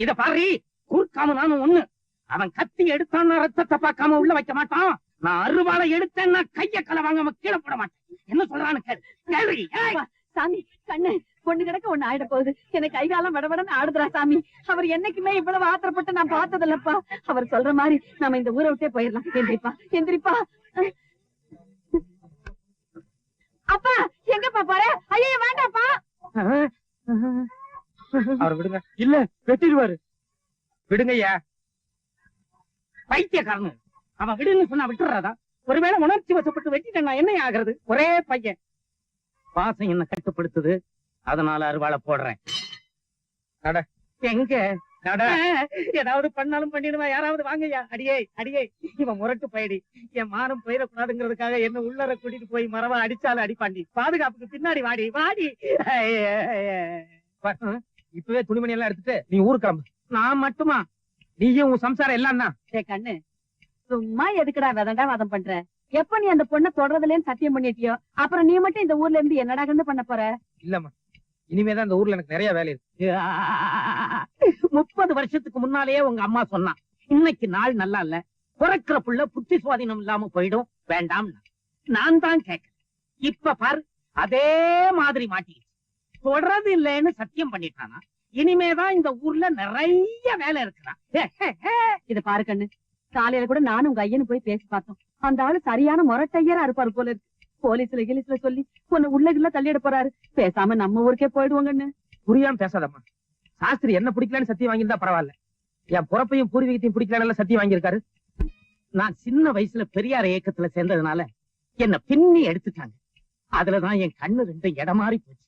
இத பாரு, கூர்க்காம நானும் ஒண்ணு. அவன் கத்தி எடுத்தான்னா ரத்தத்தை பார்க்காம உள்ள வைக்க மாட்டான். நான் அருவாளை எடுத்தேன்னா கைய கலை வாங்காம கீழே போட மாட்டேன். என்ன சொல்றான்னு கேள்வி. சாமி கண்ணு பொண்ணு கிடக்க ஒண்ணு ஆயிட போகுது. எனக்கு கைகாலம் விடவிடன்னு ஆடுதுரா சாமி. அவர் என்னைக்குமே இவ்வளவு ஆத்திரப்பட்டு நான் பார்த்ததில்லப்பா. அவர் சொல்ற மாதிரி நாம இந்த ஊரை விட்டே போயிடலாம். எந்திரிப்பா எந்திரிப்பா. அப்பா எங்கப்பா போற? ஐயோ வேண்டாப்பா. அவர் விடுங்க. இல்ல வெட்டிடுவாரு. விடுங்கய்யா. பைத்தியக்காரனு அவன் விடுன்னு சொன்னா விட்டுறாதா? ஒருவேளை உணர்ச்சி வசப்பட்டு வெட்டிட்டா என்ன ஆகுறது? ஒரே பையன். பாசம் என்ன கட்டுப்படுத்துது, அதனால அருவாளை போடுறேன். எங்க ஏதாவது பண்ணாலும் பண்ணிடுவா. யாராவது வாங்கய்யா. அடியே அடியே, இவன் முரட்டு பயடி. என் மானம் போயிடக்கூடாதுங்கிறதுக்காக என்ன உள்ளர கூட்டிட்டு போய் மரவா அடிச்சாலும் அடிப்பாண்டி. பாதுகாப்புக்கு பின்னாடி வாடி வாடி. இப்பவே துணிமணி எல்லாம் எடுத்துட்டு நீ ஊருக்கு கிளம்பு. நான் மட்டுமா? நீயும் உன் சம்சாரம் எல்லாம் தான். கண்ணு சும்மா எதுக்குடா விதண்டா வாதம் பண்ற? எப்ப நீ அந்த பொண்ணை தொடறதுலன்னு சத்தியம் பண்ணிட்டியோ அப்புறம் நீ மட்டும் இந்த ஊர்ல இருந்து என்னடா கண்டு பண்ண போற? இல்லம்மா, இனிமேதான் இந்த ஊர்ல எனக்கு நிறைய வேலை இருக்கு. 30 வருஷத்துக்கு முன்னாலேயே உங்க அம்மா சொன்னா, இன்னைக்கு நாள் நல்லா இல்ல, பிறக்கிற புள்ள புத்தி சுவாதீனம் இல்லாம போயிடும், வேண்டாம். நான் தான் கேட்க. இப்ப பாரு, அதே மாதிரி மாட்டி தொடறது இல்லைன்னு சத்தியம் பண்ணிட்டானா. இனிமேதான் இந்த ஊர்ல நிறைய வேலை இருக்கிறான். இத பாரு கண்ணு, காலையில கூட நானும் உங்க ஐயனு போய் பேசி பார்த்தோம். அந்த ஆளு சரியான முரட்டையரா இருப்பாரு போல இருக்கு. போலீஸ்ல கிலீஸ்ல சொல்லி உன்னை உள்ளகில தள்ளிட போறாரு. பேசாம நம்ம ஊருக்கே போயிடுவாங்கன்னு. புரியாம பேசாதம்மா. சாஸ்திரி என்ன பிடிக்கலன்னு சத்தியம் வாங்கியிருந்தா பரவாயில்ல, என் பிறப்பையும் பூர்வீகத்தையும் பிடிக்கலன்னு சத்தியம் வாங்கியிருக்காரு. நான் சின்ன வயசுல பெரியார் இயக்கத்துல சேர்ந்ததுனால என்ன பின்னி எடுத்துட்டாங்க. அதுலதான் என் கண்ணு ரெண்டும் இடமாறி போச்சு.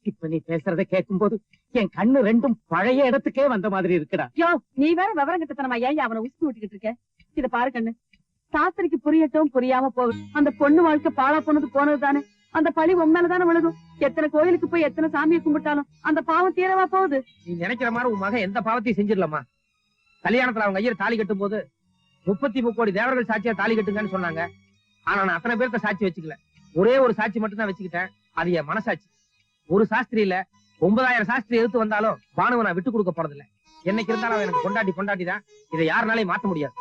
இப்ப நீ பேசுறத கேட்கும் போது என் கண்ணு ரெண்டும் பழைய இடத்துக்கே வந்த மாதிரி இருக்குடா. யோ நீ வேற விவரம் கிட்டத்தனமா ஏன் அவனை உசுப்பி விட்டுக்கிட்டு இருக்க? இத பாரு கண்ணு, சாஸ்திரிக்கு புரியட்டும் புரியாம போகுது. அந்த பொண்ணு வாழ்க்கை பாழா போனது போனதுதானே. அந்த பழி உண்மையிலதானே விழுகும். எத்தனை கோயிலுக்கு போய் எத்தனை சாமியை கும்பிட்டாலும் அந்த பாவம் தீரவா போகுது. நீ நினைக்கிற மாதிரி உன் மகன் எந்த பாவத்தையும் செஞ்சிடலாமா? கல்யாணத்துல அவங்க ஐயர் தாலி கட்டும் போது 33 கோடி தேவர்கள் சாட்சியா தாலி கட்டுங்கன்னு சொன்னாங்க. ஆனா நான் அத்தனை பேருக்கு சாட்சி வச்சுக்கல. ஒரே ஒரு சாட்சி மட்டும் தான் வச்சுக்கிட்டேன். அது என் மனசாட்சி. ஒரு சாஸ்திரியில 9000 சாஸ்திரி எதிர்த்து வந்தாலும் பானுவை நான் விட்டு கொடுக்க போறதில்ல. என்னைக்கு இருந்தாலும் எனக்கு கொண்டாட்டி தான். இதை யாருனாலையும் மாத்த முடியாது.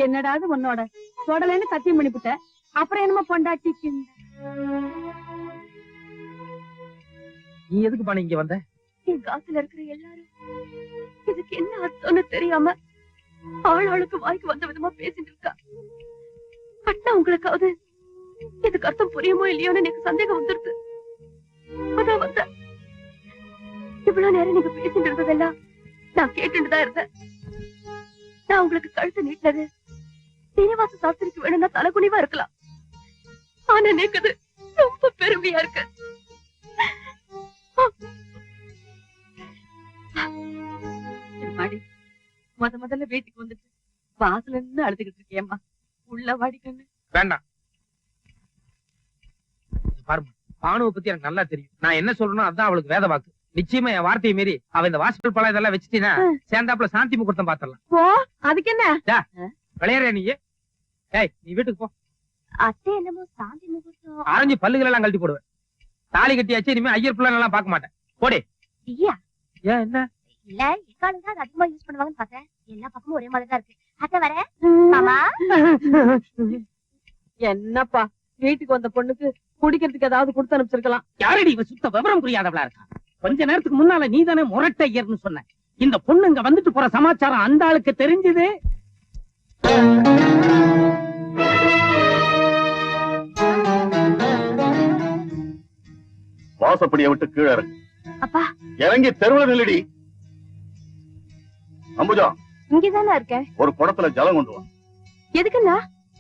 என்னடாது உன்னோட தொடலன்னு சத்தியம் பண்ணிவிட்ட, அப்புறம் என்னமோ பொண்டாட்டி. நீ எதுக்கு பானு இங்க வந்த? என் காசுல இருக்கிற எல்லாரும் இதுக்கு என்ன அர்த்தம்னு தெரியாம ஆளுக்கு வாய்க்கு வந்த விதமா பேசிட்டு இருக்கா. அண்ணா உங்களுக்காவது இதுக்கு அர்த்தம் புரியுமோ இல்லையோன்னு எனக்கு சந்தேகம் வந்துருது. அதான் வந்த. இவ்வளவு நேரம் நீங்க பேசிட்டு இருந்ததெல்லாம் நான் கேட்டுட்டுதான் இருந்தேன். நான் உங்களுக்கு கழுத்து நீட்டினது சீனிவாச சாஸ்திரிக்கு வேணும்னா தலைகுனிவா இருக்கலாம். ஆனா எனக்கு ரொம்ப பெருமையா இருக்கு. முதல்ல வீட்டுக்கு வந்துட்டு வாசல இருந்து அழுதுகிட்டு இருக்கேம்மா. உள்ள வாடி கண்ணு. வேண்டாம் பாருமா, பானுவை பத்தி எனக்கு நல்லா தெரியும். நான் என்ன சொல்றேனோ அதான் அவளுக்கு வேத வாக்கு. நிச்சயமா என் வார்த்தையை மீறி அவ இந்த வாசல் பழம் இதெல்லாம் வச்சுட்டீங்கன்னா சேர்ந்தாப்புல சாந்தி முகூர்த்தம் பாத்திரலாம். போ, அதுக்கு என்ன விளையாடுற நீ? ஏய் நீ வீட்டுக்கு போ. அத்தை என்னமோ சாந்தி முகூர்த்தம். ஆரஞ்சு பல்லுகள் எல்லாம் கழட்டி போடுவேன். தாலி கட்டியாச்சு, இனிமே ஐயர் பிள்ளை எல்லாம் பார்க்க மாட்டேன். போடே. ஏன் என்ன இல்ல எக்காலம் தான் அதிகமா யூஸ் பண்ணுவாங்கன்னு பார்த்தேன். எல்லா பக்கமும் ஒரே மாதிரி தான் இருக்கு. அத்தை வர மாமா. என்னப்பா வீட்டுக்கு வந்த பொண்ணுக்கு குடிக்கிறதுக்கு ஏதாவது கொடுத்து அனுப்பிச்சிருக்கலாம். யாரடி இவ சுத்த விவரம் புரியாதவளா இருக்கா? கொஞ்ச நேரத்துக்கு முன்னால நீ தானே முரட்டையர்னு சொன்ன. இந்த பொண்ணு இங்க வந்துட்டு போற சமாச்சாரம் அந்த ஆளுக்கு தெரிஞ்சது. வாசப்படியை விட்டு கீழே இறங்கு. அப்பா இறங்கி தெருவில் நில்லடி. அம்புஜா இங்கதானே இருக்கேன். ஒரு குடத்துல ஜலம் கொண்டு வா. எதுக்குண்ணா?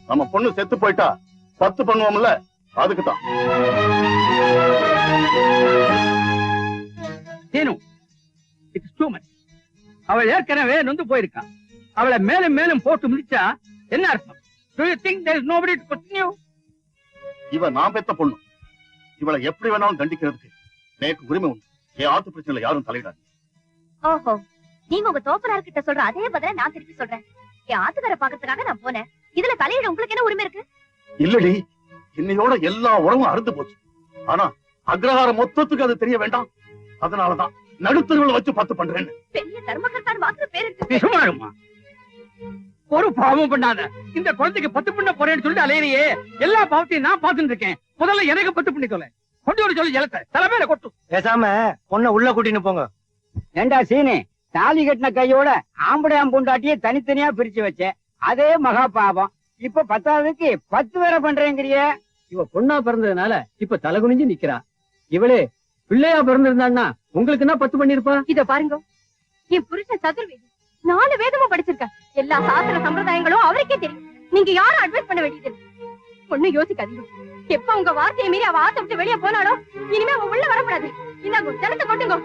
நம்ம பொண்ணு செத்து போயிட்டா 10 பண்ணுவோம்ல, அதுக்குதான். அவள் ஏற்கனவே நொந்து போயிருக்கா. அவளை மேலும் மேலும் போட்டு முடிச்சா என்ன அர்த்தம்? Do you think there is nobody to question you? இவ நான் பெத்த பொண்ணு. இவளை எப்படி வேணாலும் தண்டிக்கிறதுக்கு எனக்கு உரிமை உண்டு. என் ஆத்து பிரச்சனையில யாரும் தலையிடாது. ஓஹோ, நீங்க உங்க தோப்பனார் கிட்ட சொல்ற அதே பதில நான் திருப்பி சொல்றேன். என் ஆத்துக்கார பாக்கிறதுக்காக நான் போனேன். இதுல தலையிட உங்களுக்கு என்ன உரிமை இருக்கு? இல்லடி, இன்னையோட எல்லா உறவும் அறுந்து போச்சு. ஆனா அக்ரஹாரம் மொத்தத்துக்கு அது தெரிய வேண்டாம். அதனாலதான் நடுத்தருவில் வச்சு 10 பண்றேன்னு. பெரிய தர்மகர்த்தான் வாக்குற சும்மாருமா ஒரு பாவம் பண்ணாத. இந்த குழந்தைக்கு 10 பண்ண போறேன்னு சொல்லிட்டு அலையிறையே. எல்லா பாவத்தையும் நான் பார்த்துட்டு இருக்கேன். முதல்ல எனக்கு 10 பண்ணி தொலை. கொண்டு வர சொல்லி ஜலத்தை தலைமையில கொட்டும். பேசாம பொண்ணை உள்ள கூட்டின்னு போங்க. ஏண்டா சீனி, தாலி கட்டின கையோட ஆம்படையாம் பொண்டாட்டியே தனித்தனியா பிரிச்சு வச்ச அதே மகா பாவம். இப்ப 10ஆவதுக்கு 10 வேற பண்றேங்கிறிய. இவ பொண்ணா பிறந்ததுனால இப்ப தலை குனிஞ்சு நிக்கிறா. இவளே பிள்ளையா பிறந்திருந்தான்னா உங்களுக்கு என்ன 10 பண்ணிருப்பா? இத பாருங்க, என் புருஷன் சதுர்வேதி 4 வேதமும் படிச்சிருக்க. எல்லா சாஸ்திர சம்பிரதாயங்களும் அவருக்கே தெரியும். நீங்க யாரும் அட்வைஸ் பண்ண வேண்டியது ஒண்ணு யோசிக்காதீங்க. எப்ப உங்க வார்த்தையை மீறி அவ ஆத்த விட்டு வெளியே போனாலும் இனிமே அவ உள்ள வரக்கூடாது. இந்தாங்க ஜலத்தை கொட்டுங்க.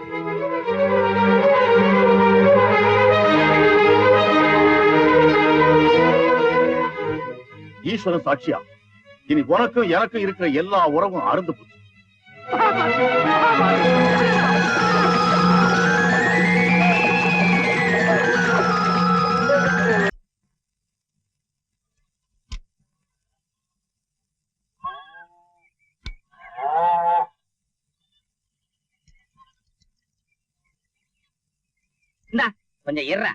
ஈஸ்வரன் சாட்சியா, இனி உனக்கும் எனக்கும் இருக்கிற எல்லா உறவும் அருந்து போச்சு. கொஞ்சம் இருற.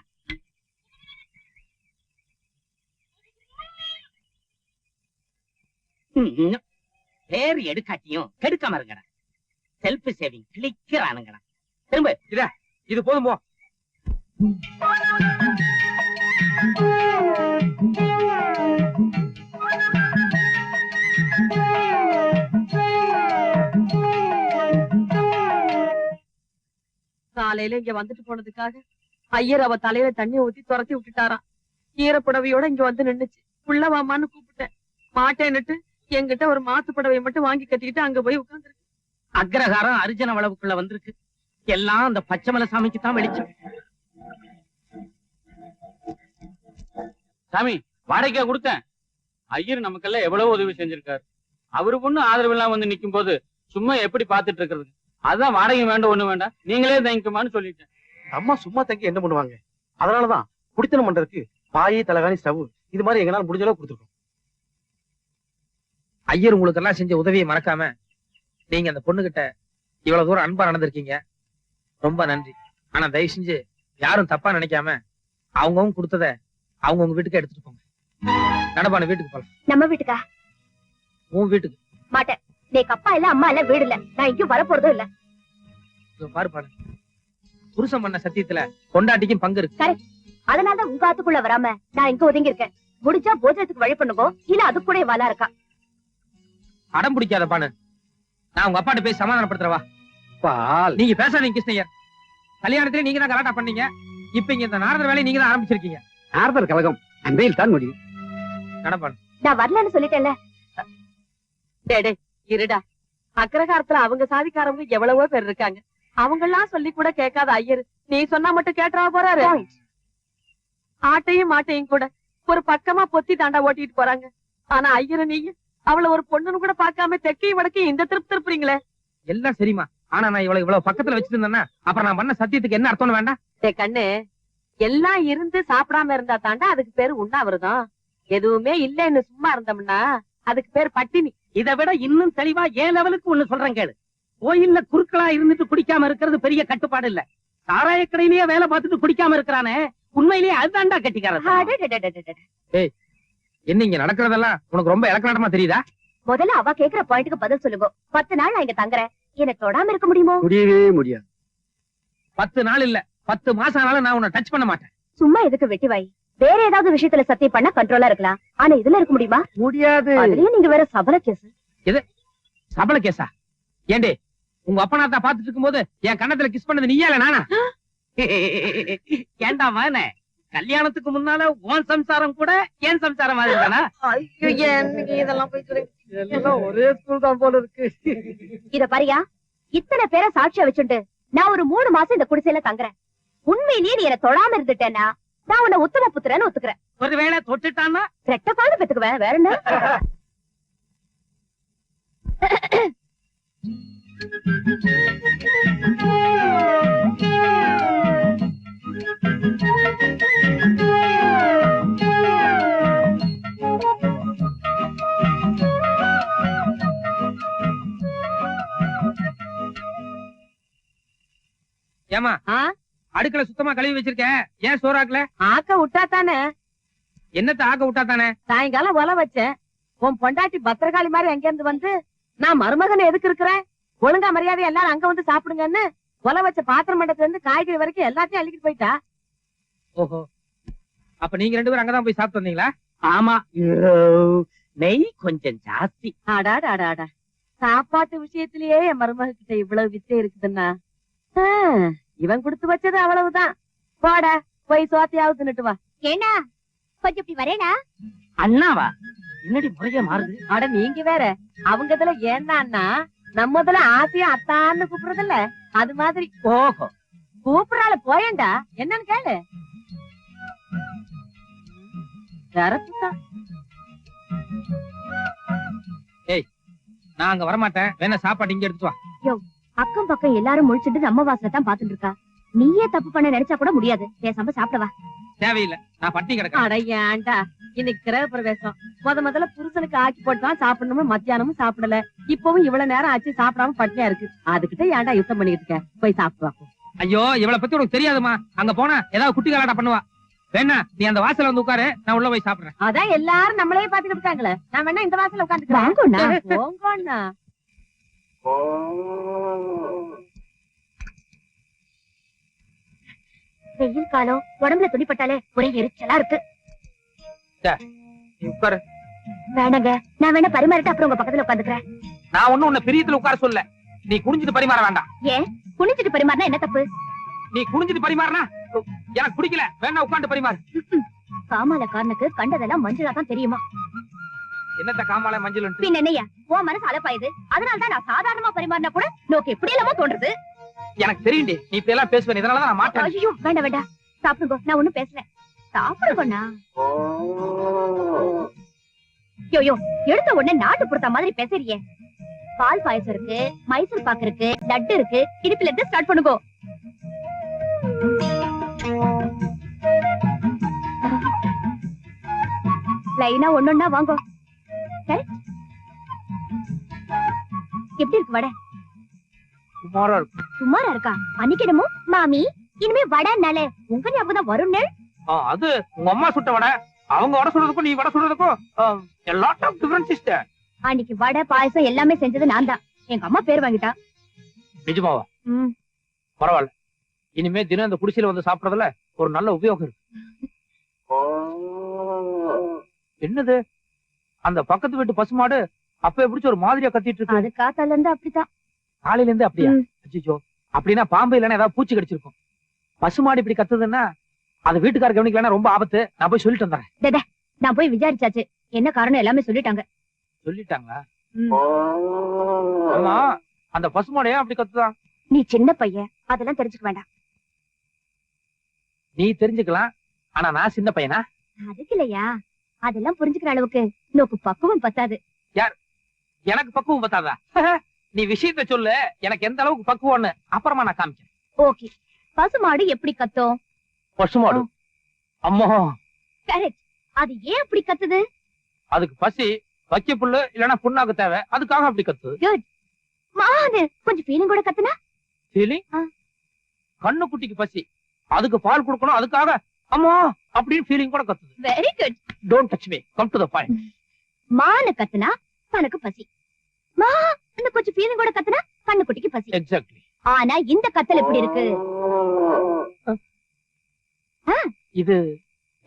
பேர் எடுக்காட்டியும் கெடுக்காம இருங்கடா. செல்ஃப் சேவிங் கிளிக்கிறானுங்கடா. திரும்ப இது போதும் போ. காலையில இங்க வந்துட்டு போனதுக்காக ஐயர் அவ தலையில தண்ணி ஊத்தி துரத்தி விட்டுட்டாராம். ஈரப்புடவையோட இங்க வந்து நின்னுச்சு. புள்ளவாமான்னு கூப்பிட்டேன். மாட்டேன்னுட்டு என்கிட்ட ஒரு மாத்து புடவையை மட்டும் வாங்கி கட்டிக்கிட்டு அங்க போய் உட்கார்ந்துருக்கு. அக்ரஹாரம் அர்ஜுன வளவுக்குள்ள வந்திருக்கு. எல்லாம் அந்த பச்சைமலை சாமிக்கு தான் வெளிச்சம். சாமி, வாடகைக்கா கொடுத்தேன். ஐயர் நமக்கெல்லாம் எவ்வளவு உதவி செஞ்சிருக்காரு. அவரு பொண்ணு ஆதரவு எல்லாம் வந்து நிக்கும் போது சும்மா எப்படி பாத்துட்டு இருக்கிறது? அதான் வாடகை வேண்டாம், ஒண்ணு வேண்டாம், நீங்களே தங்கிக்குமான்னு சொல்லிட்டேன். அம்மா சும்மா தங்கி என்ன பண்ணுவாங்க? அதனாலதான் குடித்தனம் பண்றதுக்கு பாய், தலகாணி, ஸ்டவ் இது மாதிரி எங்கனால முடிஞ்ச அளவு கொடுத்துருக்கோம். ஐயர் உங்களுக்கு எல்லாம் செஞ்ச உதவியை மறக்காம நீங்க அந்த பொண்ணுகிட்ட இவ்வளவு தூரம் அன்பா நடந்திருக்கீங்க. ரொம்ப நன்றி. ஆனா தயவு செஞ்சு யாரும் தப்பா நினைக்காம அவங்கவுங்க கொடுத்தத அவங்கவுங்க வீட்டுக்கு எடுத்துட்டு போங்க. நடப்பான வீட்டுக்கு போலாம். நம்ம வீட்டுக்கா? உன் வீட்டுக்கு. மாட்டேன். நீக்கு அப்பா இல்ல, அம்மா இல்ல, வீடு இல்ல. நான் இங்கேயும் வரப்போறதும் இல்ல. பாரு பாரு, புருஷன் பண்ண சத்தியத்துல பொண்டாட்டிக்கும் பங்கு இருக்கு. அதனாலதான் உங்க ஆத்துக்குள்ள வராம நான் இங்க ஒதுங்கி இருக்கேன். முடிஞ்சா போஜனத்துக்கு வழி பண்ணுங்க, இல்ல அது கூட வாலா இருக்கா. அடம் பிடிக்காத பானு, நான் உங்க அப்பாட்ட போய் சமாதானப்படுத்துறவா. பால் நீங்க பேசாதீங்க கிருஷ்ணய்யர். கல்யாணத்திலே நீங்க தான் கலாட்டா பண்ணீங்க. இப்ப இங்க இந்த நாரதர் வேலையை நீங்க தான் ஆரம்பிச்சிருக்கீங்க. நாரதர் கழகம் அண்மையில் தான் முடியும். நடப்பான். நான் வரலன்னு சொல்லிட்டேன்ல. டேடே இருடா. அக்ரஹாரத்துல அவங்க சாதிக்காரவங்க எவ்வளவோ பேர் இருக்காங்க. அவங்க எல்லாம் சொல்லி கூட கேட்காத ஐயர் நீ சொன்னா மட்டும் கேட்டா போறாரு. ஆட்டையும் மாட்டையும் கூட ஒரு பக்கமா பொத்தி தாண்டா ஓட்டிட்டு போறாங்க. ஆனா ஐயரு நீங்க அவளை ஒரு பொண்ணுன்னு கூட பாக்காம தெக்கையும் வடக்கையும் இந்த திருப்புறீங்களே. எல்லாம் சரிமா, ஆனா நான் இவ்வளவு பக்கத்துல வச்சிட்டு இருந்தேன்னா அப்புறம் நான் பண்ண சத்தியத்துக்கு என்ன அர்த்தம்னு வேண்டாம். கண்ணு, எல்லாம் இருந்து சாப்பிடாம இருந்தா தாண்டா அதுக்கு பேரு உண்ணாவிரதம். எதுவுமே இல்லன்னு சும்மா இருந்தோம்னா அதுக்கு பேர் பட்டினி. இதை விட இன்னும் தெளிவா ஏன் லெவலுக்கு ஒண்ணு சொல்றேன் கேளு. கோயில்ல குறுக்களா இருந்துட்டு குடிக்காம இருக்கிறது பெரிய கட்டுப்பாடு இல்ல. சாராய கடையிலேயே வேலை பார்த்துட்டு குடிக்காம இருக்கிறானே, உண்மையிலேயே அதுதான்டா கட்டிக்காரன். ஏய், என்ன இங்க நடக்கிறதெல்லாம் உனக்கு ரொம்ப இலக்கணமா தெரியுதா? முதல்ல அவ கேக்குற பாயிண்ட்க்கு பதில் சொல்லுங்க. 10 நாள் நான் இங்க தங்குறேன். என்ன தொடாம இருக்க முடியுமோ? முடியவே முடியாது. 10 நாள் இல்ல 10 மாசம் ஆனாலும் நான் உன்னை டச் பண்ண மாட்டேன். சும்மா எதுக்கு வெட்டி வாய்? வேற ஏதாவது விஷயத்துல சத்தியம் பண்ணா கண்ட்ரோலா இருக்கலாம். ஆனா இதுல இருக்க முடியுமா? முடியாது. அதுலயும் நீங்க வேற சபல கேஸ். எது சபல கேஸா? ஏண்டே, உங்க அப்பனாத்தா பாத்துட்டு இருக்கும் போது என் கண்ணத்துல கிஸ் பண்ணது நீயா இல்ல நானா? ஏண்டா மகனே, கல்யாணத்துக்கு முன்னால உன் சம்சாரம் கூட என் சம்சாரம் மாதிரி தானா? இதெல்லாம் எல்லாம் ஒரே ஸ்கூல் தான் போல இருக்கு. இத பாரியா, இத்தனை பேரை சாட்சியா வச்சுட்டு நான் ஒரு 3 மாசம் இந்த குடிசையில தங்குறேன். உண்மையிலேயே நீ என்ன தொடாம இருந்துட்டேன்னா நான் உன்னை உத்தம புத்திரன்னு ஒத்துக்கிறேன். ஒருவேளை தொட்டுட்டான்னா ரெட்ட பாடு பெத்துக்குவேன். வேற என்ன? ஏமா அடுக்களை சுத்தமா கழுவி வச்சிருக்கேன். ஏன் சோறாக்கல? ஆக்க விட்டா தானே. என்னத்த ஆக்க விட்டா தானே? சாயங்காலம் ஒல வச்சேன். உன் பொண்டாட்டி பத்திரகாளி மாதிரி எங்க இருந்து வந்து நான் மருமகன் எதுக்கு இருக்கிறேன், ஒழுங்கா மரியாதை எல்லாரும் அங்க வந்து சாப்பிடுங்கன்னு ஒல வச்ச பாத்திரம் மண்டத்துல இருந்து காய்கறி வரைக்கும் எல்லாத்தையும் அள்ளிக்கிட்டு போயிட்டா. ஓஹோ, அப்ப நீங்க 2 பேரும் அங்கதான் போய் சாப்பிட்டு வந்தீங்களா? ஆமா, நெய் கொஞ்சம் ஜாஸ்தி. அடாடாடாடா, சாப்பாட்டு விஷயத்திலேயே என் மருமக கிட்ட இவ்வளவு வித்தை இருக்குதுன்னா இவன் கொடுத்து வச்சது அவ்வளவுதான். போடா, போய் சோத்தையாவது தின்னுட்டு வா. ஏண்டா கொஞ்சம் இப்படி வரேனா? அண்ணாவா? என்னடி முறைய மாறுது? அட நீங்க வேற, அவங்க இதுல ஏன்னா நம்ம இதுல ஆசையா அத்தான்னு கூப்பிடுறதில்ல, அது மாதிரி. ஓஹோ, கூப்பிடறால போயேண்டா, என்னன்னு கேளு. சரத்துதான். நான் அங்க வரமாட்டேன். வேணா சாப்பாடு இங்க எடுத்துட்டு வா. அக்கம் பக்கம் எல்லாரும் முழிச்சிட்டு நம்ம வாசல தான் பாத்துட்டு இருக்கா. நீயே தப்பு பண்ண நினைச்சா கூட முடியாது. பேசாம சாப்பிடவா. தேவையில்லை, நான் பட்டி கிடக்கேன். அட ஏன்டா, இன்னைக்கு கிரக பிரவேசம். முதல்ல புருஷனுக்கு ஆக்கி போட்டுதான் சாப்பிடணும், மத்தியானமும் சாப்பிடல. இப்பவும் இவ்வளவு நேரம் ஆச்சு சாப்பிடாம பட்டினியா இருக்கு. அதுகிட்ட ஏன்டா யுத்தம் பண்ணிட்டு இருக்க? போய் சாப்பிட்டு வா. ஐயோ, இவளை பத்தி உனக்கு தெரியாதுமா. அங்க போனா ஏதாவது குட்டி கலாட்டா பண்ணுவா. வேணா நீ அந்த வாசல்ல வந்து உட்காரு, நான் உள்ள போய் சாப்பிடுறேன். அதான் எல்லாரும் நம்மளே பாத்துக்கிட்டு இருக்காங்களே, நான் வேணா இந்த வாசல்ல உட்காந்துக்கிறேன். வாங்கண்ணா. போங்கண்ணா. வெயில் காலம், உடம்புல துணிப்பட்டாலே ஒரே எரிச்சலா இருக்கு. நீ உட்காரு. வேணாங்க, நான் வேணா பரிமாறிட்டு அப்புறம் உங்க பக்கத்துல உட்காந்துக்கிறேன். நான் ஒண்ணும் உன்னை பிரியத்துல உட்கார சொல்ல. நீ குனிஞ்சிட்டு பரிமாற வேண்டாம். ஏன் குனிஞ்சிட்டு பரிமாறினா என்ன தப்பு? நீ குனிஞ்சிட்டு பரிமாறினா எனக்கு பிடிக்கல. வேணா உட்காந்து பரிமாறு. காமாலக்காரனுக்கு கண்டதெல்லாம் மஞ்சளா தான் தெரியுமா? என்னத்த காமால மஞ்சள்? பின்ன என்னையா உன் மனசு அலப்பாயுது. அதனாலதான் நான் சாதாரணமா பரிமாறினா கூட நோக்கு எப்படி எல்லாமோ தோன்றது. எனக்கு தெரியுண்டி, நீ இப்ப எல்லாம் பேசுவேன். இதனாலதான் நான் மாட்டேன். ஐயோ வேண்டாம் வேண்டாம், சாப்பிடுங்க. நான் ஒண்ணும் பேசல. சாப்பிடுங்கண்ணா. யோயோ, எடுத்த உடனே நாட்டு புறத்த மாதிரி பேசுறியே. பால் பாயசம் இருக்கு, மைசூர் பாக்கு இருக்கு, லட்டு இருக்கு. இடுப்புல இருந்து ஸ்டார்ட் பண்ணுங்க. லைனா ஒன்னொன்னா வாங்க. சரி, எப்படி இருக்கு வடை? சுமாரா இருக்கு. சுமாரா இருக்கா? அன்னைக்கு என்னமோ மாமி இனிமே வடைனாலே உங்க ஞாபகம் தான் வரும்னு. அது உங்க அம்மா சுட்ட வடை. அவங்க வடை சுடுறதுக்கும் நீ வடை சுடுறதுக்கும் a lot of difference is there. அன்னைக்கு வடை பாயசம் எல்லாமே செஞ்சது நான் தான். எங்க அம்மா பேர் வாங்கிட்டா. நிஜமாவா? பரவாயில்ல. இனிமே தினம் இந்த குடிசையில வந்து சாப்பிடறதுல ஒரு நல்ல உபயோகம் இருக்கு. என்னது, அந்த பக்கத்து வீட்டு பசுமாடு அப்ப பிடிச்ச ஒரு மாதிரியா கத்திட்டு இருக்கு. அது காத்தால இருந்து அப்படித்தான். காலையில இருந்து அப்படியா? அச்சோ, அப்படின்னா பாம்பு இல்லைன்னா ஏதாவது பூச்சி கடிச்சிருக்கும். பசுமாடு இப்படி கத்துதுன்னா அது வீட்டுக்கார கவனிக்கலன்னா ரொம்ப ஆபத்து. நான் போய் சொல்லிட்டு வந்துடுறேன். நான் போய் விசாரிச்சாச்சு, என்ன காரணம் எல்லாமே சொல்லிட்டாங்க. சொல்லிட்டாங்களா? ஆமா, அந்த பசுமாடு ஏன் அப்படி கத்துதான்? நீ சின்ன பையன், அதெல்லாம் தெரிஞ்சுக்க வேண்டாம். நீ தெரிஞ்சுக்கலாம், ஆனா நான் சின்ன பையனா? அதுக்கு இல்லையா, அதெல்லாம் புரிஞ்சுக்கிற அளவுக்கு நோக்கு பக்குவம் பத்தாது. எனக்கு பக்குவம் பத்தாதா? நீ விஷயத்த சொல்லு, எனக்கு எந்த அளவுக்கு பக்குவம்னு அப்புறமா நான் காமிக்கிறேன். ஓகே, பசுமாடு எப்படி கத்தும்? பசுமாடு அம்மா கரெக்ட். அது ஏன் அப்படி கத்துது? அதுக்கு பசி, வைக்க புல்லு இல்லன்னா புண்ணாக்கு தேவை, அதுக்காக அப்படி கத்துது. மாது கொஞ்சம் ஃபீலிங் கூட கத்துனா? ஃபீலிங்? கண்ணு குட்டிக்கு பசி, அதுக்கு பால் கொடுக்கணும், அதுக்காக அம்மா அப்படின்னு ஃபீலிங் கூட கத்துது. Very good. Don't touch me, come to the point. மானு கத்துனா தனக்கு பசி, மா அந்த கொஞ்சம் ஃபீலிங் கூட கத்துனா கண்ணு குட்டிக்கு பசி. எக்ஸாக்ட்லி. ஆனா இந்த கத்தல் எப்படி இருக்கு? இது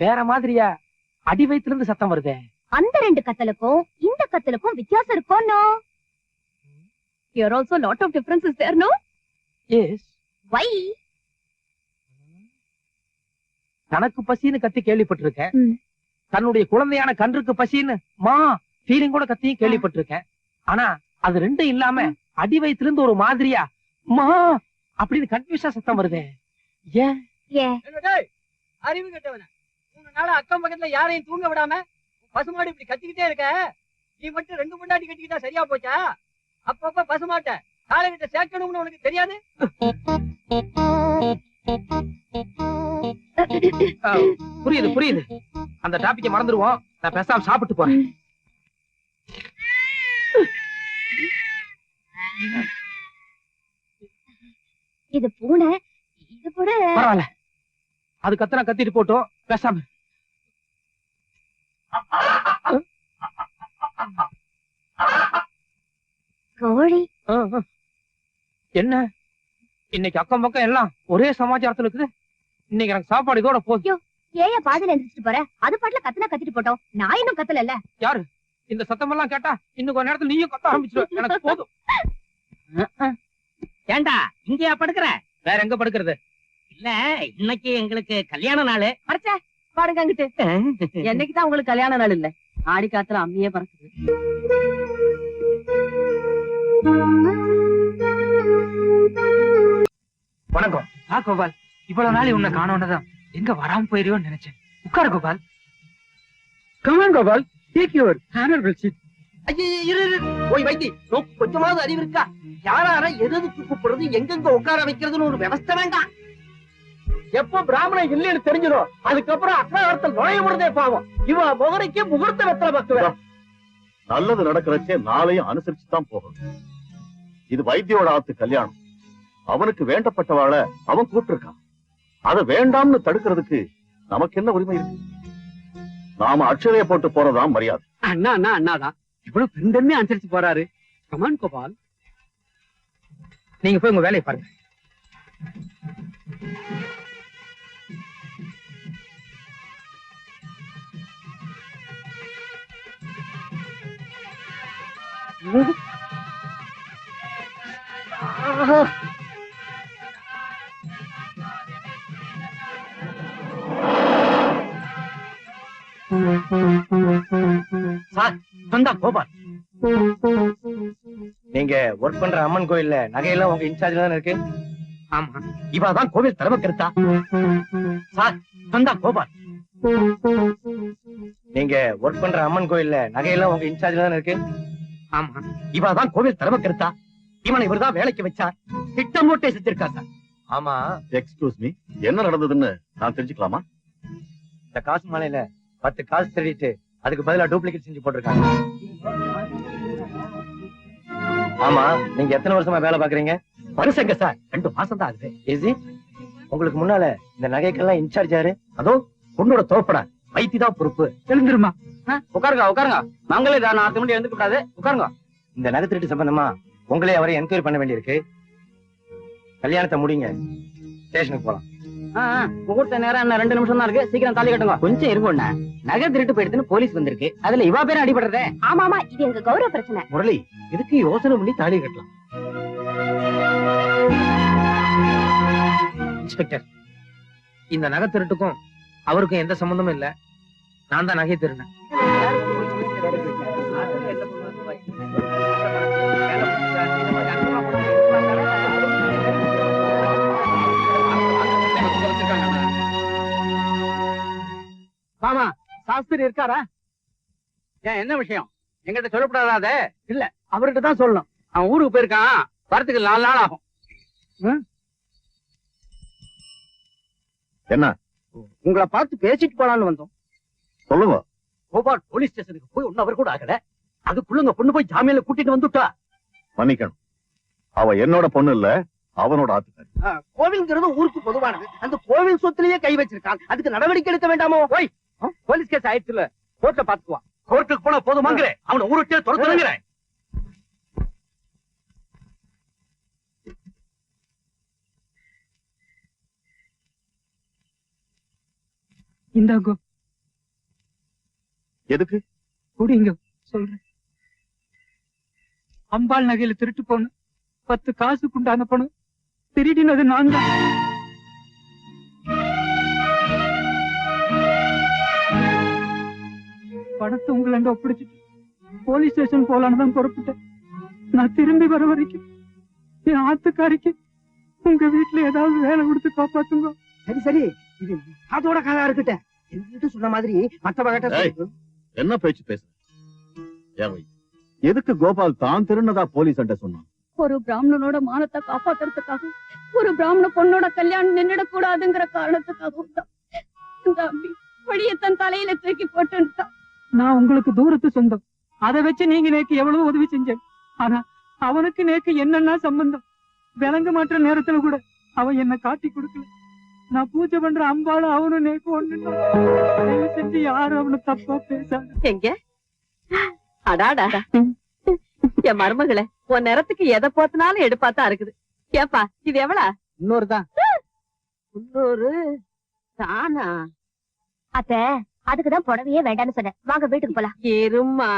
வேற மாதிரியா? அடி வயித்துல இருந்து சத்தம் வருதே. அந்த ரெண்டு கத்தலுக்கும் இந்த கத்தலுக்கும் வித்தியாசம் இருக்கும். No, here also lot of difference is there, no? Yes. Why? தனக்கு பசின்னு கத்தி கேள்விப்பட்டிருக்கேன். தன்னுடைய குழந்தையான கன்றுக்கு பசின்னு மா ஃபீலிங் கூட கத்தியும் கேள்விப்பட்டிருக்கேன். ஆனா அது ரெண்டும் இல்லாம அடி வயித்துல இருந்து ஒரு மாதிரியா மா அப்படின்னு கன்ஃபியூஸா சத்தம் வருதே. ஏன்? அறிவு கட்டவன, 3 நாளா அக்கம் பக்கத்துல யாரையும் தூங்க விடாம பசுமாடு இப்படி கத்திக்கிட்டே இருக்க. நீ மட்டும் 2 முன்னாடி கட்டிக்கிட்டா சரியா போச்சா? அப்பப்ப பசுமாட்ட காலைகிட்ட சேர்க்கணும்னு உனக்கு தெரியாது? புரியுது புரியுது. அந்த டாபிக்க மறந்துடுவோம். நான் பேசாம சாப்பிட்டு போறேன். இது பூனை, இது கூட பரவாயில்ல, அது கத்துனா கத்திட்டு போட்டோம், பேசாம இரு. கோழி. என்ன இன்னைக்கு அக்கம் பக்கம் எல்லாம் ஒரே சமாச்சாரத்துல இருக்குது. இன்னைக்கு எனக்கு சாப்பாடு இதோட போதும். ஏயா பாதியில எந்திரிச்சிட்டு போற? அது பாட்டுல கத்துனா கத்திட்டு போட்டோம், நான் இன்னும் கத்தல. யாரு இந்த சத்தம் எல்லாம் கேட்டா இன்னும் கொஞ்ச நேரத்துல நீயும் கத்த ஆரம்பிச்சிருவ. எனக்கு போதும். ஏண்டா இங்கயா படுக்கிற? வேற எங்க படுக்கிறது? இல்ல, இன்னைக்கு எங்களுக்கு கல்யாண நாள். மறைச்ச பாடுங்க அங்கிட்டு. என்னைக்குதான் உங்களுக்கு கல்யாண நாள் இல்ல? ஆடி காத்துல அம்மியே பறக்குது. வணக்கம். கோபால், இவ்வளவு நாள் உன்னை காணோன்னதான் எங்க வராம போயிருவோன்னு நினைச்சேன். உட்காரு Gopal. Come on Gopal, take your honourable seat. போய் வைத்தி, கொஞ்சமாவது அறிவு இருக்கா? யாரார எதுக்கு கூப்பிடுறது, எங்கெங்க உட்கார வைக்கிறதுன்னு ஒரு விவஸ்தை வேண்டாம். எப்போ பிராமணன் இல்லைன்னு தெரிஞ்சிடும், அதுக்கப்புறம் அக்காரத்தில் நுழைய முடிதே பாவம். இவ முகரைக்கு முகூர்த்த வெத்தலை பக்குவேன். நல்லது நடக்கிறச்சே நாளையும் அனுசரிச்சுதான் போகணும். இது வைத்தியோட ஆத்து கல்யாணம். அவனுக்கு வேண்டப்பட்டவாளை அவன் கூப்பிட்டிருக்கான். அதை வேண்டாம்னு தடுக்கிறதுக்கு நமக்கு என்ன உரிமை இருக்கு? நாம அட்சதையை போட்டு போறதுதான் மரியாதை. அண்ணாதான் இவ்வளவு பெருந்தன்மையா அனுசரிச்சு போறாரு. கமான் கோபால். நீங்க போய் உங்க வேலையை பாருங்க. கோபால், நீங்க ஒர்க் பண்ற அம்மன் கோயில்ல நகையெல்லாம் உங்க இன்சார்ஜ்ல தானே இருக்கு? ஆமா, இவதான் கோவில் தலைமை கருத்தா. சார் வந்தா கோபால். நீங்க ஒர்க் பண்ற அம்மன் கோயில்ல நகையெல்லாம் உங்க இன்சார்ஜ்ல தானே இருக்கு? ஆமா, இவதான் கோவில் தலைமை கருத்தா. இவனை இவர்தான் வேலைக்கு வச்சார். திட்டம் போட்டே செஞ்சிருக்கா சார். ஆமா, எக்ஸ்கியூஸ் மீ, என்ன நடந்ததுன்னு நான் தெரிஞ்சுக்கலாமா? இந்த காசு மாலையில 10 காசு திருடிட்டு அதுக்கு பதிலா டூப்ளிகேட் செஞ்சு போட்டிருக்காங்க. ஆமா, நீங்க எத்தனை வருஷமா வேலை பாக்குறீங்க? வருஷங்க சார், 2 மாசம் தான் ஆகுது. ஈஸி. உங்களுக்கு முன்னால இந்த நகைக்கெல்லாம் இன்சார்ஜ் யாரு? அதோ பொண்ணோட தோப்பட வைத்திதான் பொறுப்பு. எழுந்திருமா. உட்காருங்க உட்காருங்க. மங்களே தான் நான் முன்னாடி எழுந்துக்க கூடாது. உட்காருங்க. இந்த நகை திருட்டு சம்பந்தமா உங்களே அவரை என்கொயரி பண்ண வேண்டியிருக்கு. கல்யாணத்தை முடிங்க, ஸ்டேஷனுக்கு போலாம். முகூர்த்த நேரம் என்ன 2 நிமிஷம் தான் இருக்கு. சீக்கிரம் தாலி கட்டுங்க. கொஞ்சம் இருங்கண்ணா, நகை திருட்டு போயிடுதுன்னு போலீஸ் வந்திருக்கு. அதுல இவா பேரும் அடிபடுறதே. ஆமா ஆமா, இது எங்க கௌரவ பிரச்சனை. முரளி, இதுக்கு யோசனை பண்ணி தாலி கட்டலாம். இன்ஸ்பெக்டர், இந்த நகை திருட்டுக்கும் அவருக்கும் எந்த சம்பந்தமும் இல்ல. நான் தான் நகை திருடினேன். மாமா, சாஸ்திரி இருக்காரா? ஏன், என்ன விஷயம்? எங்கிட்ட சொல்லக்கூடாத? இல்ல, அவர்கிட்ட தான் சொல்லணும். அவன் ஊருக்கு போயிருக்கான். வரத்துக்கு 4 நாள் ஆகும். என்ன? உங்களை பார்த்து பேசிட்டு போலான்னு வந்தோம். சொல்லுங்க. கோபால் போலீஸ் ஸ்டேஷனுக்கு போய் 1 hour கூட ஆகல. அதுக்குள்ள பொண்ணு போய் ஜாமீன்ல கூட்டிட்டு வந்துட்டா. மன்னிக்கணும், அவ என்னோட பொண்ணு இல்ல, அவனோட ஆத்துக்காரி. கோவில்ங்கிறது ஊருக்கு பொதுவானது. அந்த கோவில் சொத்துலயே கை வச்சிருக்கான். அதுக்கு நடவடிக்கை எடுக்க வேண்டாமோ? போய் போலீஸ் கேஸ் ஆயிடுச்சுல, கோர்ட்ல பாத்துக்குவான். கோர்ட்டுக்கு போனா போதுமாங்கிறேன், அவனை ஊருக்கே துரத்துறேங்கிறேன். இந்தாங்கோ. எதுக்கு? குடிங்க, சொல்றேன். அம்பாள் நகையில திருட்டு போன 10 காசுக்கு உண்டான பணம் திருடினது நான் தான். பணத்தை உங்களை ஒப்படைச்சிட்டு போலீஸ் ஸ்டேஷன் போலான்னு தான் புறப்பட்டேன். நான் திரும்பி வர வரைக்கும் என் ஆத்துக்காரிக்கு உங்க வீட்டுல ஏதாவது வேலை கொடுத்து காப்பாத்துங்க. சரி சரி, இது அதோட கதா இருக்கட்டும். என்கிட்ட சொன்ன மாதிரி மத்தவங்கிட்ட என்ன பேச்சு பேச? எதுக்கு கோபால் தான் திருநதா போலீஸ் அண்ட சொன்னான்? ஒரு பிராமணனோட மானத்தை காப்பாத்துறதுக்காக, ஒரு பிராமண பொண்ணோட கல்யாணம் நின்றுடக் கூடாதுங்கிற காரணத்துக்காகவும் தான் இந்த அம்பி வழியை தன் தலையில தூக்கி போட்டுட்டான். நான் உங்களுக்கு தூரத்து சொந்தம். அதை வச்சு நீங்க நேக்கு எவ்வளவு உதவி செஞ்சேன். ஆனா அவனுக்கு நேக்கு என்னன்னா சம்பந்தம்? விளங்க மாற்ற நேரத்துல கூட அவன் என்ன காட்டி கொடுக்கல. நான் பூஜை பண்ற அம்பால அவனும் நேக்கு ஒண்ணு. தயவு செஞ்சு யாரும் அவனை தப்பா பேசாது. எங்க அடாடா என் மருமகளே, உன் நேரத்துக்கு எதை போத்தினாலும் எடுப்பாத்தான் இருக்குது. ஏப்பா இது எவ்வளவு? 300 தான். 300 தானா? அத்த அதுக்குதான் புடவையே வேண்டாம்னு சொன்னேன். வாங்க வீட்டுக்கு போலாம். இரும்மா,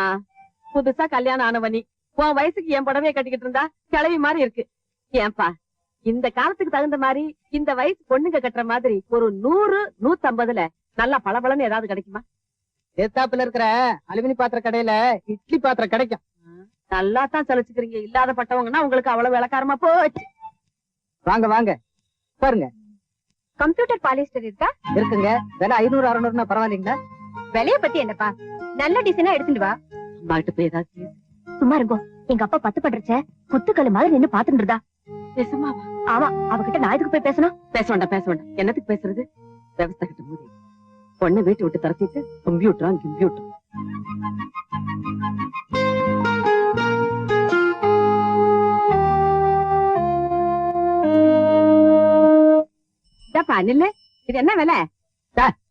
புதுசா கல்யாணம் ஆனவனி உன் வயசுக்கு என் புடவைய கட்டிக்கிட்டு இருந்தா கிளவி மாதிரி இருக்கு. ஏன்பா இந்த காலத்துக்கு தகுந்த மாதிரி இந்த வயசு பொண்ணுங்க கட்டுற மாதிரி ஒரு 100, 150ல நல்லா பளபளன்னு ஏதாவது கிடைக்குமா? ஏத்தாப்புல இருக்கிற அலுமினி பாத்திர கடையில இட்லி பாத்திரம் கிடைக்கும். நல்லா தான் சலிச்சுக்கிறீங்க. இல்லாத பட்டவங்கன்னா உங்களுக்கு அவ்வளவு விளக்காரமா போச்சு. வாங்க வாங்க பாருங்க. கம்ப்யூட்டர் பாலிஸ்டர் இருக்கா? இருக்குங்க. விலை 500, 600 பரவாயில்லைங்களா? விலைய பத்தி என்னப்பா, நல்ல டிசைனா எடுத்துட்டு வா. அம்மாகிட்ட போய் ஏதாவது சும்மா இருங்கோ. எங்க அப்பா 10 பண்றச்ச குத்துக்கல்லு மாதிரி நின்னு பாத்துட்டு இருந்தா. பேசுமாவா? ஆமா, அவகிட்ட நான் எதுக்கு போய் பேசணும்? பேச வேண்டாம். என்னத்துக்கு பேசுறது? விவசாய கிட்ட மூடி பொண்ணை வீட்டு விட்டு தரத்திட்டு கம்ப்யூட்டர் நில்லு. இது என்ன விலை?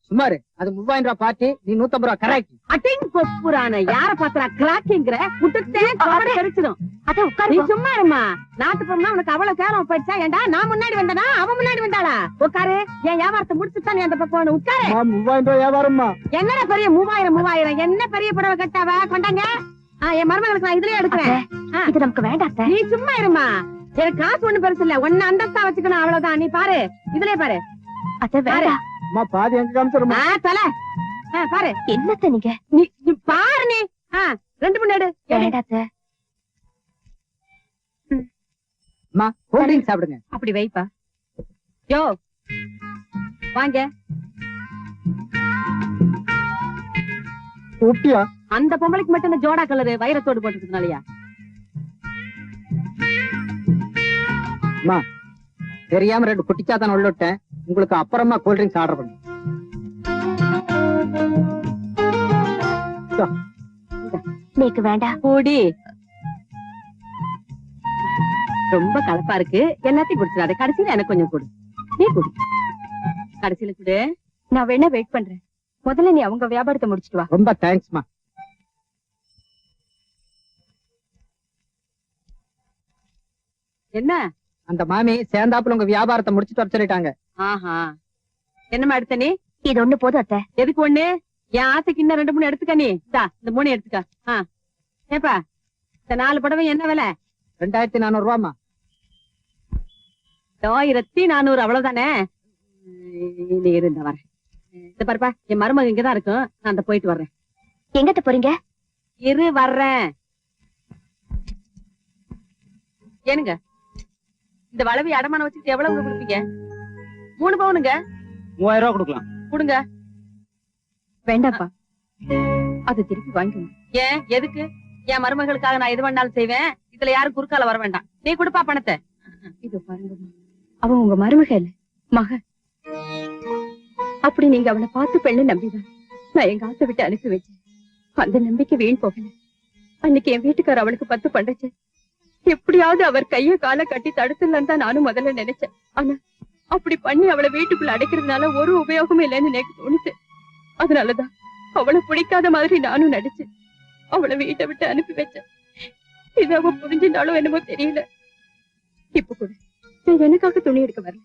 சுமாரு அது 3000 ரூபாய் பார்ட்டி. நீ 150 ரூபாய் கரெக்ட். அட்டிங் பொப்புரான யார பாத்திரா கிராக்கிங்கிற புட்டுத்தே காட கரிச்சிடும். அத நீ உட்காரு. சும்மா இருமா. நாட்டு பொண்ணா உனக்கு அவ்வளவு கேவலம் போயிடுச்சா? ஏண்டா நான் முன்னாடி வந்தனா அவன் முன்னாடி வந்தாளா? உட்காரு. என் வியாபாரத்தை முடிச்சுதான் நீ அந்த பக்கம் உட்காரு. 3000 ரூபாய் வியாபாரம்மா. என்னடா பெரிய 3000 என்ன பெரிய புடவை கட்டாவ கொண்டாங்க. என் மருமகளுக்கு நான் இதுலயே எடுக்கிறேன். இது நமக்கு வேண்டாம். நீ சும்மா இருமா. எனக்கு காசு ஒண்ணு பெருசு இல்ல. ஒன்னு அந்தஸ்தா வச்சுக்கணும் அவ்வளவுதான். நீ பாரு, இதுலயே பாரு. அத வேற பாதி எங்க காமிச்சிருமா? தலை பாரு. என்னத்த நீங்க? நீ பாரு. நீ 2 மணி எடு. வேண்டாத்த. கூல் ட்ரிங்க் சாப்பிடுங்க. அப்படி வைப்பா. யோ வாங்க. ஊட்டியா? அந்த பொம்பளைக்கு மட்டும் இந்த ஜோடா கலரு வைரத்தோடு போட்டுக்கிறதுனாலயா? தெரியாம 2 குட்டிச்சாத்தான் உள்ள விட்டேன். உங்களுக்கு அப்புறமா கூல் ட்ரிங்க்ஸ் ஆர்டர் பண்ணு. நீக்கு வேண்டாம். கூடி ரொம்ப கலப்பா இருக்கு. எல்லாத்தையும் குடிச்சிடாத. கடைசியில எனக்கு கொஞ்சம் கொடு. நீ குடி. கடைசியில குடு. நான் வேணா வெயிட் பண்றேன். முதல்ல நீ அவங்க வியாபாரத்தை முடிச்சிட்டு வா. ரொம்ப தேங்க்ஸ்மா. என்ன அந்த மாமி சேர்ந்தாப்புல உங்க வியாபாரத்தை முடிச்சிட்டு வர சொல்லிட்டாங்க. ஆஹா, என்னமா எடுத்த நீ? இது ஒண்ணு போதும் அத்தை. எதுக்கு ஒண்ணு? என் ஆசைக்கு இன்னும் 2, 3 எடுத்துக்க. நீ இந்த 3 எடுத்துக்க. ஏப்பா இந்த 4 புடவை என்ன விலை? 2400 ரூபாமா. 1400 அவ்வளவுதானே? நீ இருந்த வரேன். இந்த பாருப்பா, என் மருமக இங்கதான் இருக்கும். நான் அந்த போயிட்டு வர்றேன். எங்கத்த போறீங்க? இரு வர்றேன். ஏனுங்க இந்த வளவி அடமான வச்சுட்டு எவ்வளவு கொடுப்பீங்க? 3 பவுனுங்க. 3000 ரூபாய் கொடுக்கலாம். கொடுங்க. வேண்டாப்பா, அது திருப்பி வாங்கிக்கணும். ஏன் எதுக்கு? என் மருமகளுக்காக நான் எது வேணாலும் செய்வேன். இதுல யாரும் குறுக்கால வர வேண்டாம். நீ கொடுப்பா பணத்தை. இது பாருங்க, அவன் உங்க மருமக இல்ல, மக. அப்படி நீங்க அவனை பார்த்து பெண்ணு நம்பிதான் நான் எங்க ஆசை விட்டு அனுப்பி வச்சேன். அந்த நம்பிக்கை வீண் போகல. அன்னைக்கு என் வீட்டுக்கார அவளுக்கு 10 பண்றச்சு. எப்படியாவது அவர் கைய கால கட்டி தடுத்துலாம் தான் நானும் முதல்ல நினைச்சேன். ஆனா அப்படி பண்ணி அவளை வீட்டுக்குள்ள அடைக்கிறதுனால ஒரு உபயோகமும் இல்லைன்னு எனக்கு தோணுச்சு. அதனாலதான் அவளை பிடிக்காத மாதிரி நானும் நடிச்சேன். அவளை வீட்டை விட்டு அனுப்பி வச்சேன். இது அவ புரிஞ்சிருந்தாலும் என்னமோ தெரியல. இப்ப கூட நான் எனக்காக துணி எடுக்க வரல.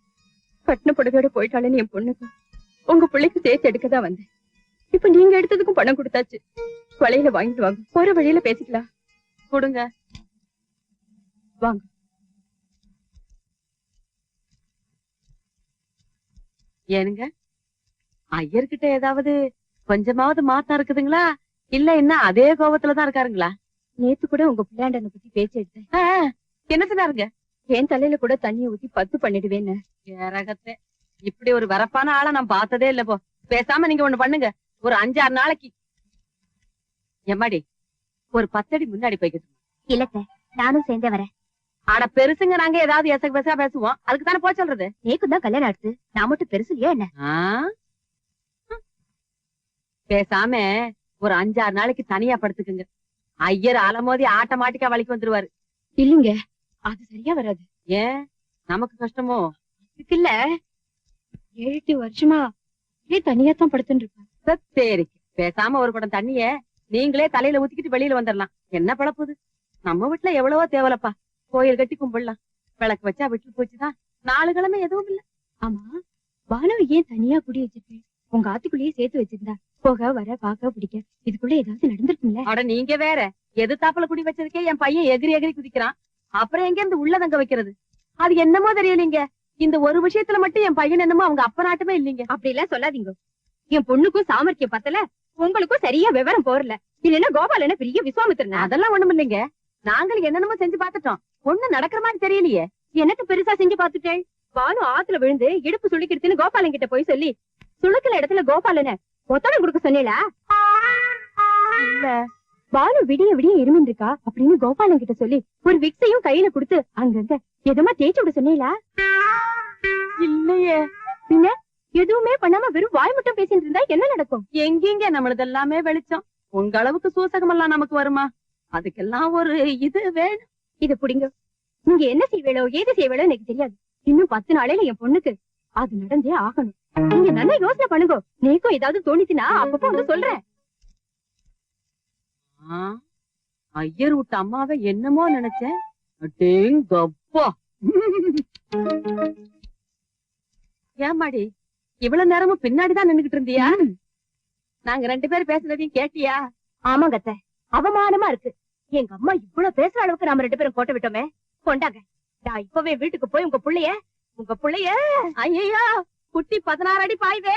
கட்டின புடவையோட போயிட்டாளேன்னு என் பொண்ணுக்கு உங்க பிள்ளைக்கு சேர்த்து எடுக்கதான் வந்தேன். இப்ப நீங்க எடுத்ததுக்கும் பணம் கொடுத்தாச்சு. வளையல வாங்கிட்டு வாங்க. போற வழியில பேசிக்கலாம். கொடுங்க. வாங்க. ஏனுங்க ஐயர்கிட்ட ஏதாவது கொஞ்சமாவது மாத்தம் இருக்குதுங்களா? இல்ல என்ன அதே கோபத்துலதான் இருக்காருங்களா? நேத்து கூட உங்க பிள்ளையாண்டனை பத்தி பேச்சு எடுத்தேன். என்ன சொன்னாருங்க? என் தலையில கூட தண்ணிய ஊத்தி 10 பண்ணிடுவேன்னு. ஏரகத்தை இப்படி ஒரு வரப்பான ஆளை நான் பார்த்ததே இல்ல. போ பேசாம நீங்க ஒண்ணு பண்ணுங்க. ஒரு 5-6 நாளைக்கு எம்மாடி ஒரு 10 அடி முன்னாடி போய்க்கிட்டு. இல்லத்த, நானும் சேர்ந்தே வரேன். ஆனா பெருசுங்க நாங்க ஏதாவது எசக்கு பெசா பேசுவோம். அதுக்கு தானே போய் சொல்றது. நேக்கு தான் கல்யாணம் ஆடுது. நான் மட்டும் பெருசு இல்லையா என்ன? பேசாம ஒரு 5-6 நாளைக்கு தனியா படுத்துக்குங்க. ஐயர் அலமோதி ஆட்டோமேட்டிக்கா வலிக்கு வந்துருவாரு. இல்லீங்க, அது சரியா வராது. ஏன் நமக்கு கஷ்டமோ? இல்ல 7-8 வருஷமா தனியா தான் படுத்துட்டு இருக்கா. சரி, பேசாம ஒரு குடம் தண்ணிய நீங்களே தலையில ஊத்திக்கிட்டு வெளியில வந்துடலாம். என்ன பழப்புது? நம்ம வீட்டுல எவ்வளவோ தேவலப்பா. கோயில் கட்டி கும்பிடலாம், விளக்கு வச்சா விட்டு போச்சுதான். 4 கிழமை எதுவும் இல்ல. ஆமா, பானுவை ஏன் தனியா குடி வச்சிருக்கேன்? உங்க ஆத்துக்குள்ளேயே சேர்த்து வச்சிருந்தா போக வர பாக்க பிடிக்க இதுக்குள்ள ஏதாவது நடந்திருக்கும்ல? அட நீங்க வேற, எது தாப்புல குடி வச்சதுக்கே என் பையன் எகிரி எகிரி குதிக்கிறான். அப்புறம் எங்க இருந்து உள்ள தங்க வைக்கிறது? அது என்னமோ தெரியலீங்க. இந்த ஒரு விஷயத்துல மட்டும் என் பையன் என்னமோ அவங்க அப்ப நாட்டுமே இல்லீங்க. அப்படி எல்லாம் சொல்லாதீங்க. என் பொண்ணுக்கும் சாமர்த்தியம் பத்தல, உங்களுக்கும் சரியா விவரம் போறல. இல்லன்னா கோபாலன பெரிய விஸ்வாமித்திரனா? அதெல்லாம் ஒண்ணும் இல்லைங்க. நாங்களும் என்னென்னமோ செஞ்சு பாத்துட்டோம், ஒண்ணு நடக்கிற மாதிரி தெரியலையே. எனக்கு பெருசா செஞ்சு பாத்துட்டேன். பானு ஆத்துல விழுந்து இடுப்பு சுளுக்கிடுச்சுன்னு கோபாலன் கிட்ட போய் சொல்லி சுளுக்கிற இடத்துல கோபாலன ஒத்தடம் கொடுக்க சொன்னீங்களா? இல்ல. பானு விடிய விடிய இருமின் இருக்கா அப்படின்னு கோபாலன் கிட்ட சொல்லி ஒரு விக்ஸையும் கையில கொடுத்து அங்கங்க எதுமா தேய்ச்சி விட சொன்னீங்களா? இல்லையே. பின்ன எதுவுமே பண்ணாம வெறும் வாய் மட்டும் பேசிட்டு இருந்தா என்ன நடக்கும்? எங்கீங்க நம்மளது எல்லாமே வெளிச்சம். உங்க அளவுக்கு சூசகம் எல்லாம் நமக்கு வருமா? அதுக்கெல்லாம் ஒரு இது வேணும். இது புடிங்க. நீங்க என்ன செய்வேளோ ஏது செய்வேளோ எனக்கு தெரியாது. இன்னும் 10 நாளையில என் பொண்ணுக்கு அது நடந்தே ஆகணும். நீங்க நல்லா யோசனை பண்ணுங்க. நீக்கும் ஏதாவது தோணிச்சுன்னா அப்பப்போ வந்து சொல்றேன். ஐயர் விட்ட அம்மாவை என்னமோ நினைச்சேன். அடேங்கப்பா. ஏமாடி இவ்வளவு நேரமும் பின்னாடிதான் நின்னுகிட்டு இருந்தியா? நாங்க 2 பேரும் பேசுனதையும் கேட்டியா? ஆமாங்க அத்தை, அவமானமா இருக்கு. எங்க அம்மா இவ்வளவு பேசுற அளவுக்கு நாம 2 பேரும் கோட்டை விட்டோமே. கொண்டாங்க, நான் இப்பவே வீட்டுக்கு போய் உங்க புள்ளைய ஐயா குட்டி 16 அடி பாய்வே.